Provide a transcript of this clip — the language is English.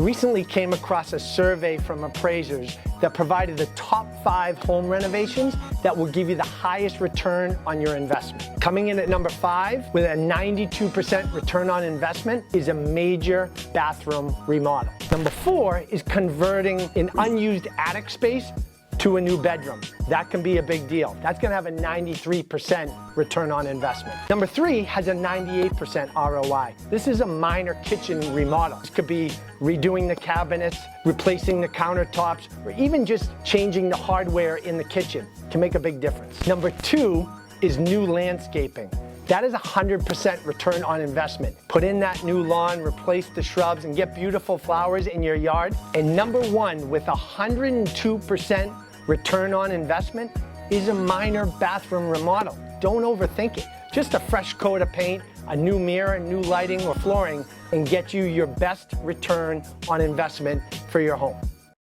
recently came across a survey from appraisers that provided the top 5 home renovations that will give you the highest return on your investment. Coming in at number 5 with a 92% return on investment is a major bathroom remodel. Number 4 is converting an unused attic space to a new bedroom. That can be a big deal. That's gonna have a 93% return on investment. Number 3 has a 98% ROI. This is a minor kitchen remodel. This could be redoing the cabinets, replacing the countertops, or even just changing the hardware in the kitchen. It can make a big difference. Number 2 is new landscaping. That is 100% return on investment. Put in that new lawn, replace the shrubs, and get beautiful flowers in your yard. And number 1 with 102% return on investment is a minor bathroom remodel. Don't overthink it. Just a fresh coat of paint, a new mirror, new lighting or flooring, and get you your best return on investment for your home.